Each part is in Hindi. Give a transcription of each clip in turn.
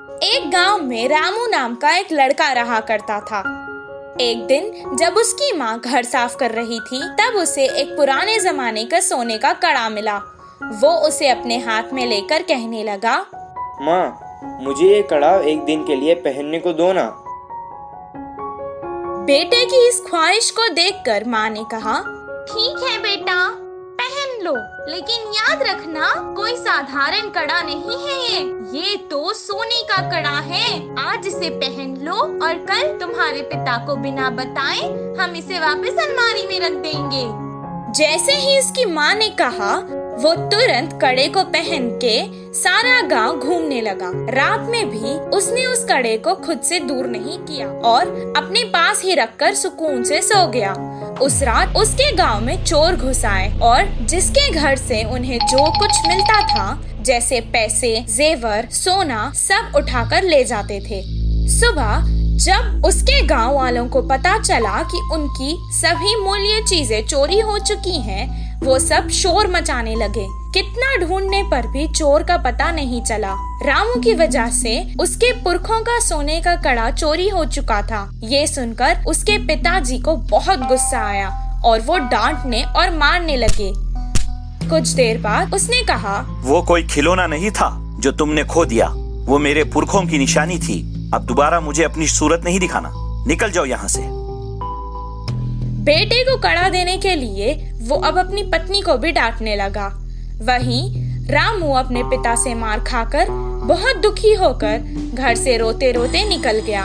एक गांव में रामू नाम का एक लड़का रहा करता था। एक दिन जब उसकी माँ घर साफ कर रही थी, तब उसे एक पुराने जमाने का सोने का कड़ा मिला। वो उसे अपने हाथ में लेकर कहने लगा, माँ, मुझे ये कड़ा एक दिन के लिए पहनने को दो ना। बेटे की इस ख्वाहिश को देखकर माँ ने कहा, ठीक है बेटा, पहन लो, लेकिन याद रखना कोई साधारण कड़ा नहीं है, ये तो सोने का कड़ा है। आज इसे पहन लो और कल तुम्हारे पिता को बिना बताए हम इसे वापस अलमारी में रख देंगे। जैसे ही इसकी माँ ने कहा, वो तुरंत कड़े को पहन के सारा गांव घूमने लगा। रात में भी उसने उस कड़े को खुद से दूर नहीं किया और अपने पास ही रखकर सुकून से सो गया। उस रात उसके गांव में चोर घुस आए और जिसके घर से उन्हें जो कुछ मिलता था, जैसे पैसे, जेवर, सोना, सब उठाकर ले जाते थे। सुबह जब उसके गांव वालों को पता चला कि उनकी सभी मूल्य चीजें चोरी हो चुकी हैं, वो सब शोर मचाने लगे। कितना ढूंढने पर भी चोर का पता नहीं चला। रामू की वजह से उसके पुरखों का सोने का कड़ा चोरी हो चुका था। ये सुनकर उसके पिताजी को बहुत गुस्सा आया और वो डांटने और मारने लगे। कुछ देर बाद उसने कहा, वो कोई खिलौना नहीं था जो तुमने खो दिया, वो मेरे पुरखों की निशानी थी। अब दोबारा मुझे अपनी सूरत नहीं दिखाना, निकल जाओ यहाँ से। बेटे को कड़ा देने के लिए वो अब अपनी पत्नी को भी डांटने लगा। वहीं रामू अपने पिता से मार खाकर बहुत दुखी होकर घर से रोते रोते निकल गया।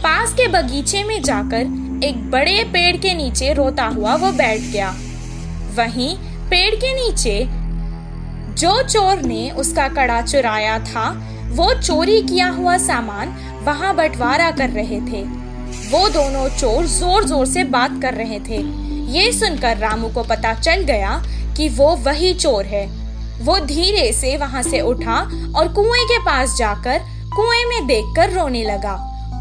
पास के बगीचे में जाकर एक बड़े पेड़ के नीचे रोता हुआ वो बैठ गया। वहीं पेड़ के नीचे जो चोर ने उसका कड़ा चुराया था, वो चोरी किया हुआ सामान वहां बंटवारा कर रहे थे। वो दोनों चोर जोर जोर से बात कर रहे थे। ये सुनकर रामू को पता चल गया कि वो वही चोर है। वो धीरे से वहां से उठा और कुएं के पास जाकर कुएं में देखकर रोने लगा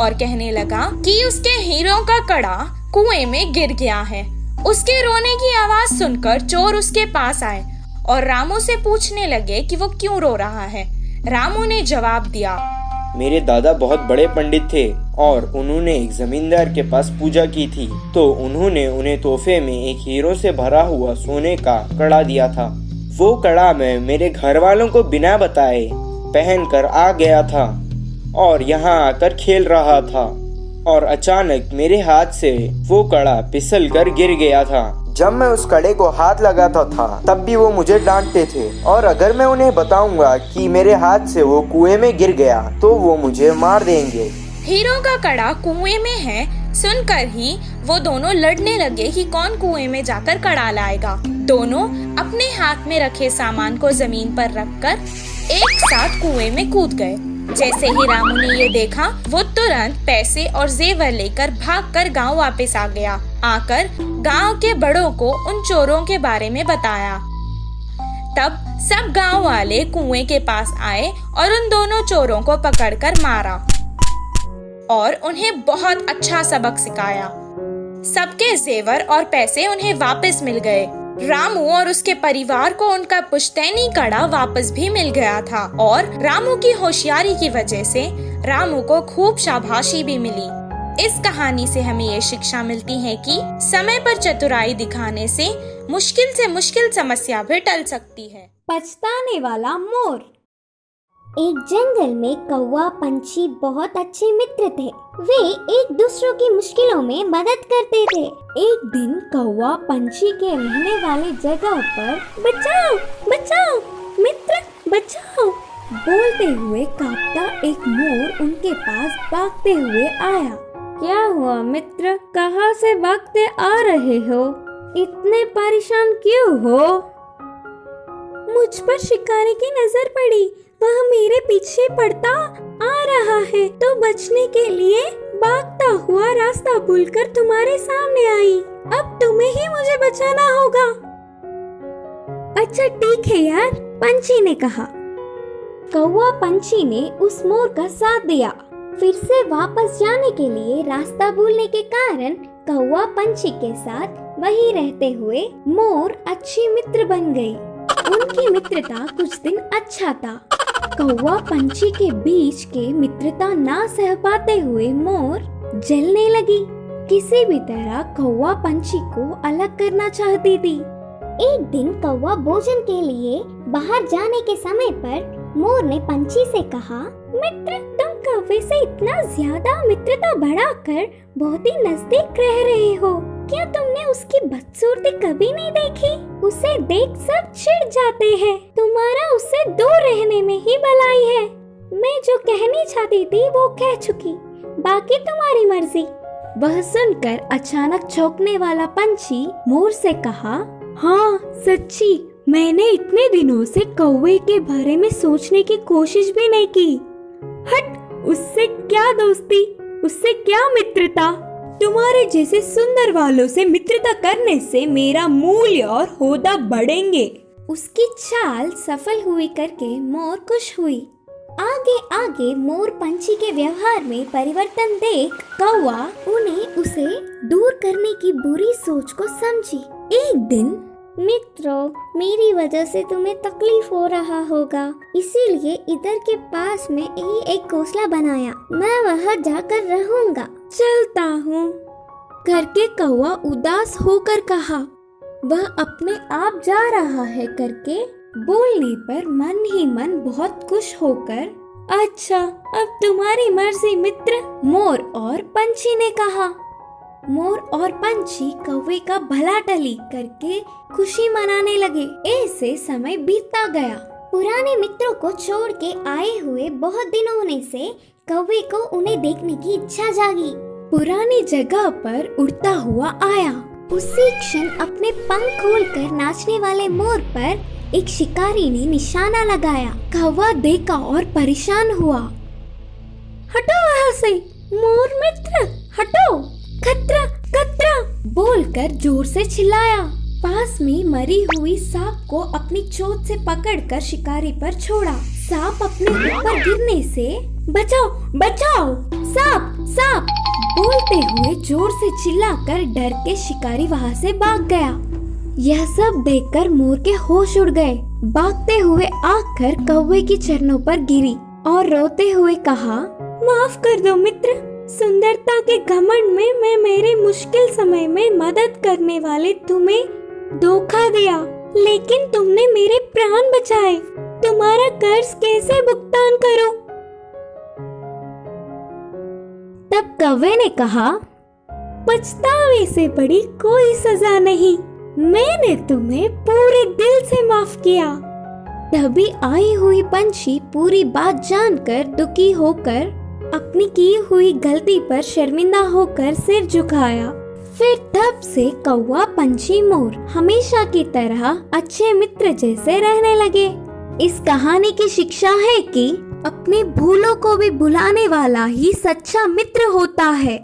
और कहने लगा कि उसके हीरों का कड़ा कुएं में गिर गया है। उसके रोने की आवाज सुनकर चोर उसके पास आए और रामू से पूछने लगे कि वो क्यों रो रहा है। रामू ने जवाब दिया, मेरे दादा बहुत बड़े पंडित थे और उन्होंने एक जमींदार के पास पूजा की थी, तो उन्होंने उन्हें तोहफे में एक हीरो से भरा हुआ सोने का कड़ा दिया था। वो कड़ा मैं मेरे घर वालों को बिना बताए पहनकर आ गया था और यहाँ आकर खेल रहा था और अचानक मेरे हाथ से वो कड़ा फिसल कर गिर गया था। जब मैं उस कड़े को हाथ लगाता था तब भी वो मुझे डांटते थे और अगर मैं उन्हें बताऊंगा कि मेरे हाथ से वो कुएं में गिर गया तो वो मुझे मार देंगे। हीरो का कड़ा कुएं में है सुनकर ही वो दोनों लड़ने लगे कि कौन कुएं में जाकर कड़ा लाएगा। दोनों अपने हाथ में रखे सामान को जमीन पर रखकर एक साथ कुएं में कूद गए। जैसे ही रामू ने ये देखा, वो तुरंत पैसे और जेवर लेकर भागकर गांव वापस आ गया। आकर गांव के बड़ों को उन चोरों के बारे में बताया। तब सब गांव वाले कुएं के पास आए और उन दोनों चोरों को पकड़कर मारा और उन्हें बहुत अच्छा सबक सिखाया। सबके जेवर और पैसे उन्हें वापस मिल गए। रामू और उसके परिवार को उनका पुश्तैनी कड़ा वापस भी मिल गया था और रामू की होशियारी की वजह से रामू को खूब शाबाशी भी मिली। इस कहानी से हमें ये शिक्षा मिलती है कि समय पर चतुराई दिखाने से मुश्किल समस्या भी टल सकती है। पछताने वाला मोर। एक जंगल में कौवा पंछी बहुत अच्छे मित्र थे। वे एक दूसरों की मुश्किलों में मदद करते थे। एक दिन कौवा पंछी के रहने वाले जगह पर बचाओ बचाओ मित्र बचाओ बोलते हुए कांपता एक मोर उनके पास भागते हुए आया। क्या हुआ मित्र, कहाँ से भागते आ रहे हो? इतने परेशान क्यों हो? मुझ पर शिकारी की नजर पड़ी, वह मेरे पीछे पड़ता आ रहा है, तो बचने के लिए भागता हुआ रास्ता भूलकर तुम्हारे सामने आई। अब तुम्हें ही मुझे बचाना होगा। अच्छा ठीक है यार, पंछी ने कहा। कौवा पंछी ने उस मोर का साथ दिया। फिर से वापस जाने के लिए रास्ता भूलने के कारण कौवा पंछी के साथ वहीं रहते हुए मोर अच्छी मित्र बन गई। उनकी मित्रता कुछ दिन अच्छा था। कौवा पंछी के बीच के मित्रता ना सह पाते हुए मोर जलने लगी। किसी भी तरह कौवा पंछी को अलग करना चाहती थी। एक दिन कौवा भोजन के लिए बाहर जाने के समय पर मोर ने पंछी से कहा, मित्र, तुम कौवे से इतना ज्यादा मित्रता बढ़ाकर बहुत ही नजदीक रह रहे हो। क्या तुमने उसकी बदसूरती कभी नहीं देखी? उसे देख सब चिढ़ जाते हैं। तुम्हारा उससे दूर रहने में ही भलाई है। मैं जो कहनी चाहती थी वो कह चुकी, बाकी तुम्हारी मर्जी। वह सुनकर अचानक चौंकने वाला पंछी मोर से कहा, हाँ सच्ची, मैंने इतने दिनों से कौवे के बारे में सोचने की कोशिश भी नहीं की। हट, उससे क्या दोस्ती, उससे क्या मित्रता। तुम्हारे जैसे सुंदर वालों से मित्रता करने से मेरा मूल्य और होदा बढ़ेंगे। उसकी चाल सफल हुई करके मोर खुश हुई। आगे आगे मोर पंछी के व्यवहार में परिवर्तन देख कौवा उसे दूर करने की बुरी सोच को समझी। एक दिन, मित्रों, मेरी वजह से तुम्हें तकलीफ हो रहा होगा, इसीलिए इधर के पास में ही एक घोंसला बनाया। मैं वहाँ जाकर रहूंगा। चलता हूँ, करके कौवा उदास होकर कहा। वह अपने आप जा रहा है करके बोलने पर मन ही मन बहुत खुश होकर, अच्छा, अब तुम्हारी मर्जी मित्र, मोर और पंछी ने कहा। मोर और पंछी कौवे का भला टली करके खुशी मनाने लगे। ऐसे समय बीतता गया। पुराने मित्रों को छोड़ के आए हुए बहुत दिन होने से कौवे को उन्हें देखने की इच्छा जागी। पुरानी जगह पर उड़ता हुआ आया। उसी क्षण अपने पंख खोलकर नाचने वाले मोर पर एक शिकारी ने निशाना लगाया। कौवा देखा और परेशान हुआ। हटो वहाँ से, मोर मित्र, हटो, खतरा खतरा बोलकर जोर से चिल्लाया। पास में मरी हुई सांप को अपनी चोंच से पकड़कर शिकारी पर छोड़ा। सांप अपने ऊपर गिरने से, बचाओ बचाओ, सांप सांप बोलते हुए जोर से चिल्लाकर डर के शिकारी वहाँ से भाग गया। यह सब देखकर मोर के होश उड़ गए। भागते हुए आकर कौवे की चरणों पर गिरी और रोते हुए कहा, माफ कर दो मित्र, सुंदरता के घमंड में मैं मेरे मुश्किल समय में मदद करने वाले तुम्हें धोखा दिया, लेकिन तुमने मेरे प्राण बचाए। तुम्हारा कर्ज कैसे भुगतान करूं? तब कौवे ने कहा, पछतावे से बड़ी कोई सजा नहीं, मैंने तुम्हें पूरे दिल से माफ किया। तभी आई हुई पंछी पूरी बात जानकर दुखी होकर अपनी की हुई गलती पर शर्मिंदा होकर सिर झुकाया। फिर तब से कौवा पंछी मोर हमेशा की तरह अच्छे मित्र जैसे रहने लगे। इस कहानी की शिक्षा है कि अपने भूलों को भी भुलाने वाला ही सच्चा मित्र होता है।